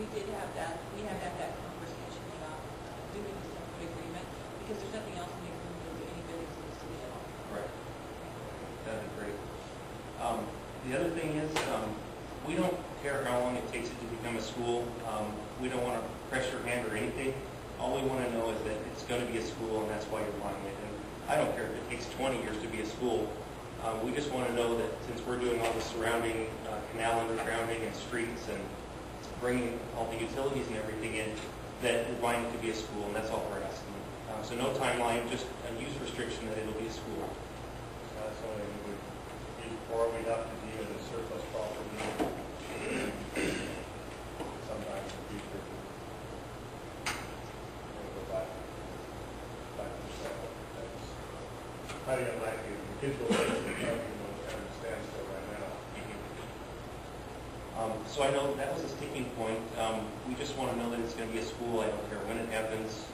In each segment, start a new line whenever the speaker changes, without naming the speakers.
we did have that, we had that conversation about doing a separate agreement, because there's nothing else in the agreement that anybody needs to be at all.
Right. That'd be great. The other thing is, we don't care how long it takes it to become a school. We don't want to press your hand or anything. All we want to know is that it's going to be a school, and that's why you're buying it. And I don't care if it takes 20 years to be a school. We just want to know that since we're doing all the surrounding canal undergrounding and streets and bringing all the utilities and everything in, that we're buying it to be a school, and that's all we're asking. So no timeline, just a use restriction that it'll be a school.
That's something we would, before we'd have to deem it as surplus property sometime in the future. We'll go back to several. That's highly unlikely. The kids will make it kind of standstill right now.
So I know that was a sticking point. We just want to know that it's going to be a school. I don't care when it happens.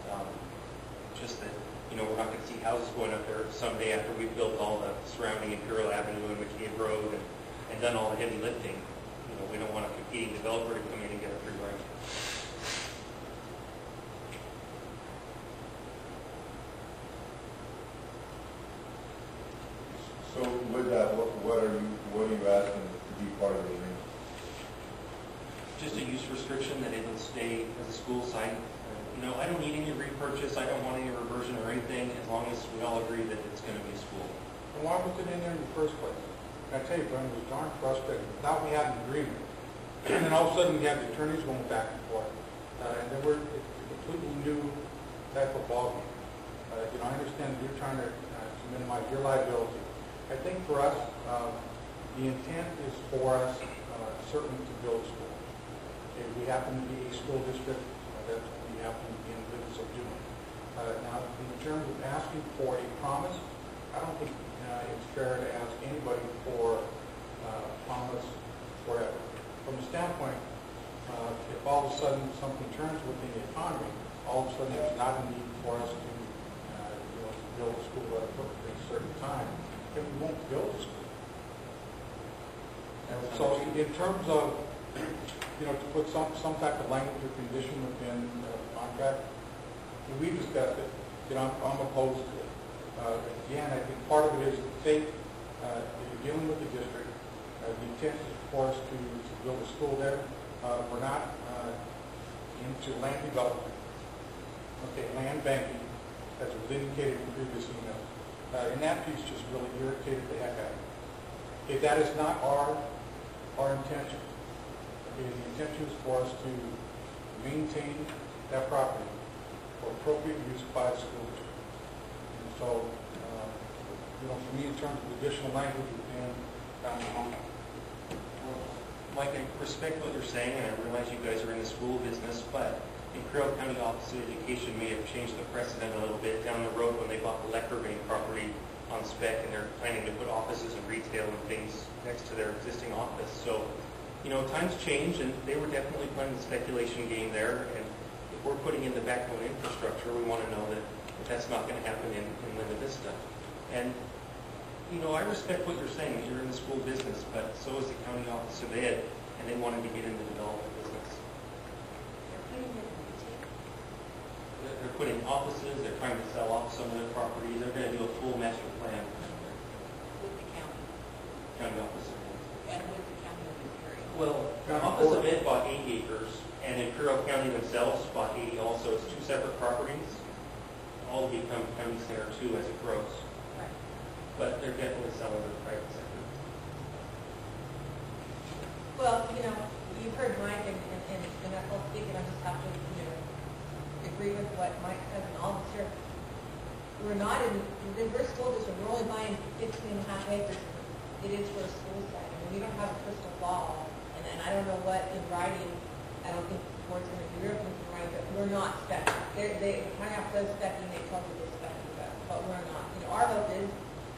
Just that, we're not going to see houses going up there someday after we've built all the surrounding Imperial Avenue and McCabe Road and done all the heavy lifting. We don't want a competing developer to come in and get a free ride.
So with that, what are you asking to be part of the agreement?
Just a use restriction that it'll stay as a school site. I don't need any repurchase. I don't want any reversion or anything, as long as we all agree that it's going to be a school.
And why was it in there in the first place? And I tell you, Brian, it was darn frustrating. Thought we had an agreement, and then all of a sudden we had the attorneys going back and forth, and then we're a completely new type of ballgame. I understand you're trying to minimize your liability. I think for us, the intent is for us certainly to build schools. If we happen to be a school district, that's what we happen to be in the business of doing. Now, in terms of asking for a promise, I don't think it's fair to ask anybody for a promise forever. From the standpoint, if all of a sudden something turns within the economy, all of a sudden there's not a need for us to build a school at a certain time, then we won't build a school. And so in terms of, to put some type of language or condition within the contract, we discussed it. I'm opposed to it. Again, I think part of it is the state, if you're dealing with the district, the intent is for us to build a school there. We're not into land development. Okay, land banking, as was indicated in previous emails. And that piece just really irritated the heck out of me. Okay, that is not our intention. Okay, the intention is for us to maintain that property for appropriate use by the school district. And so, for me, in terms of additional language within
Mike, I respect what you're saying, and I realize you guys are in the school business, but Imperial County Office of Education may have changed the precedent a little bit down the road when they bought the Leckervane property on spec, and they're planning to put offices and retail and things next to their existing office. So, times change, and they were definitely playing the speculation game there, and if we're putting in the backbone infrastructure, we want to know that that's not going to happen in Linda Vista. And I respect what you're saying. You're in the school business, but so is the County Office of Ed, and they wanted to get into the development business. They're putting offices. They're trying to sell off some of their properties. They're going to do a full master plan.
With the county.
County Office of Ed.
And with the county of Imperial.
Well, the Office of Ed bought 8 acres, and Imperial County themselves bought 80 also. It's 2 separate properties. All become county center too as it grows. But they're definitely selling to the private sector.
Well, you've heard Mike, and I will speak, and I just have to, agree with what Mike says and all this here. We're not in we're a school district. We're only buying 15.5 acres. It is for a school site. I mean, we don't have a crystal ball, and I don't know what in writing. I don't think the board's going to be real in writing, but we're not specking. They kind of have specking. They told you they're specking, but we're not. Our hope is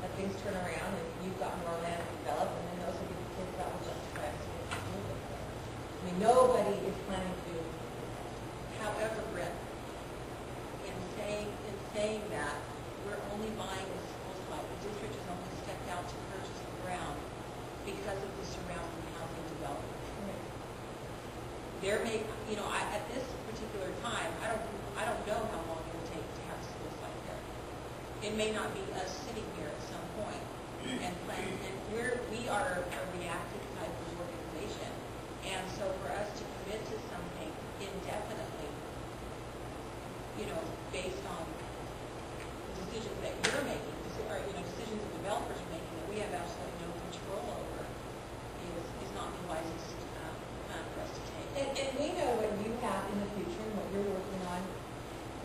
that things turn around and you've got more land to develop, and then those will be the kids that will justify us. I mean, nobody is planning to. However, Brett, in saying that, we're only buying a school site. The district has only stepped out to purchase the ground because of the surrounding housing development.
there may, you know, at this particular time, I don't know how long it will take to have schools like that. It may not be us sitting here at some point and planning, and we are a reactive type of organization. And so for us to commit to something indefinitely, you know, based on decisions that you're making, or, you know, decisions that developers are making that we have absolutely no control over, is not the wisest plan for us to take.
And we know what you have in the future and what you're working on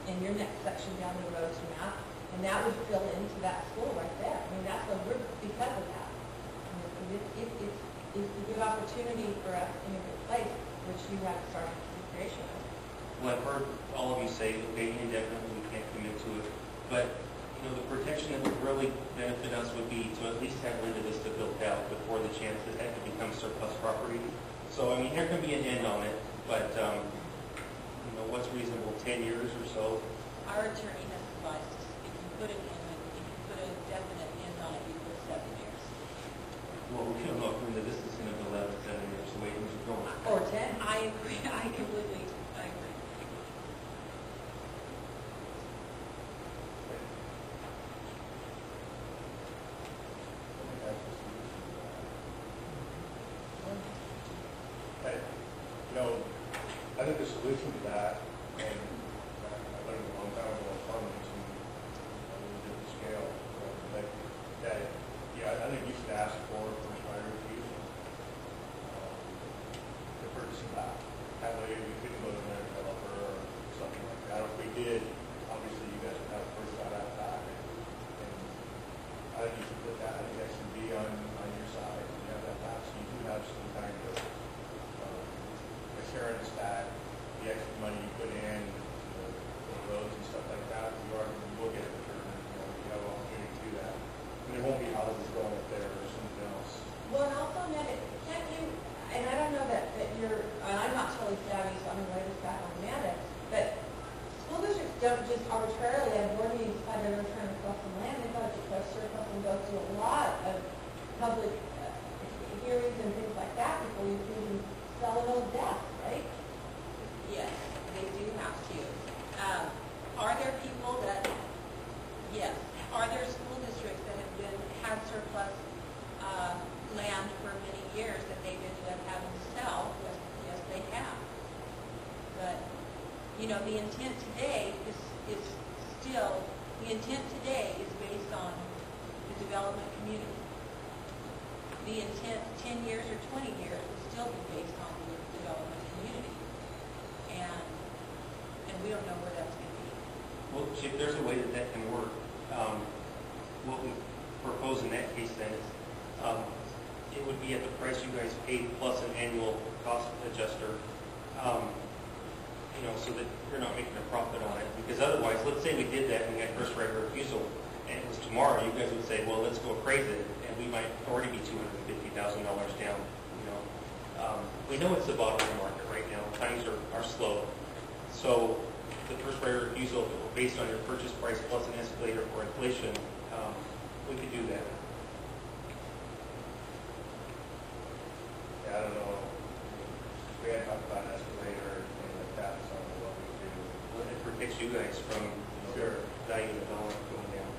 in your next section down the road to map, and that would fill into that school right there. I mean, that's what we're, because of that. It's a good opportunity for us in a good place, which you have started the creation of.
Well, I've heard all of you say, okay, indefinitely we can't commit to it, but you know, the protection that would really benefit us would be to at least have Linda Vista built out before the chance that that could become surplus property. So, I mean, there can be an end on it, but, you know, what's reasonable, 10 years or so?
Our attorney has advised us, if you put it in, if you put a definite end on it, you put 7 years.
Well, we don't know if Linda Vista's going to build out in 7 years, the way things are going.
Or 10.
I agree, I completely agree.
You know, I think the solution to that, and I learned a long time ago in farming, and we did the scale, that, yeah, I think you should ask for first right of refusal to purchase it back. That way we couldn't go to another developer or something like that. If we did, obviously you guys would have first right out back. And I think you should put that, I think that should be on your side. You have that back, so you do have some kind of assurance that the extra money you put in, the roads and stuff like that, you will get a return. You know, you have an opportunity to do that. And there won't be houses going up there or something else.
Well, and also, Amanda, can't you, and I don't know that you're, and I'm not totally savvy, so I'm going to lay this back on Amanda, but school districts don't just arbitrarily at board meetings decide they're going to turn across some land. They've got to declare surplus and go through a lot of public hearings and things like that before you can even sell it all death, right?
Yes, they do have to. Are there people that, yes, are there school districts that have had surplus land for many years that they've ended up having to sell? Yes, they have. But, you know, the intent today is still, the intent today is based on the development community. The intent 10 years or 20 years will still be based on the development community. And we don't know where that's going to be.
Well, Chief, there's a way that can work. What we propose in that case then is it would be at the price you guys paid plus an annual cost adjuster, you know, so that you're not making a profit on it. Because otherwise, let's say we did that and we had first right of refusal, and it was tomorrow, you guys would say, well, let's go appraise it, and we might already be $250,000 down. You know, we know it's the bottom of the market right now. Times are slow, so the first right of refusal, if it were based on your purchase price plus an escalator for inflation, we could do that.
Yeah, I don't know. We had talked about an escalator or anything like that, so I don't know what we do.
Well, it protects you guys from
Sure.
value of the dollar going down.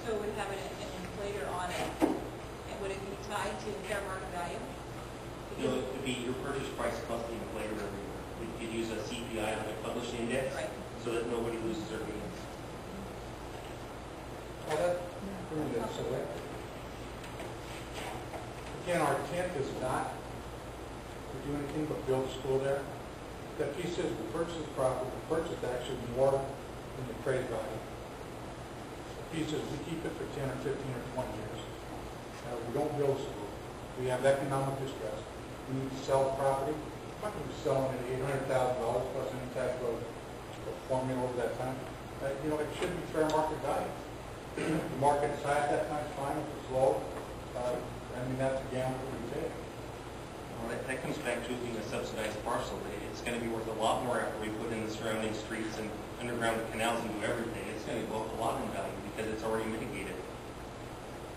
So it would have an inflator on it, and would it be tied to fair market value?
You know, it would be your purchase price plus the inflator every year. We could use a CPI on the published index
Right.
so that nobody loses their gains.
Well, that, so that, again, our intent is not to do anything but build a school there. That piece says we purchase the property, the purchase actually more than the trade value. The piece says we keep it for 10 or 15 or 20 years. We don't build a school. We have economic distress. We need to sell the property. We're not going to be selling it at $800,000 plus any type of formula over that time. You know, it should be fair market value. The market is high at that time, it's fine. If it's low, I mean, that's a gamble that we take.
Well, that comes back to it being a subsidized parcel. It's going to be worth a lot more after we put in the surrounding streets and underground canals and do everything. It's going to go up a lot in value because it's already mitigated.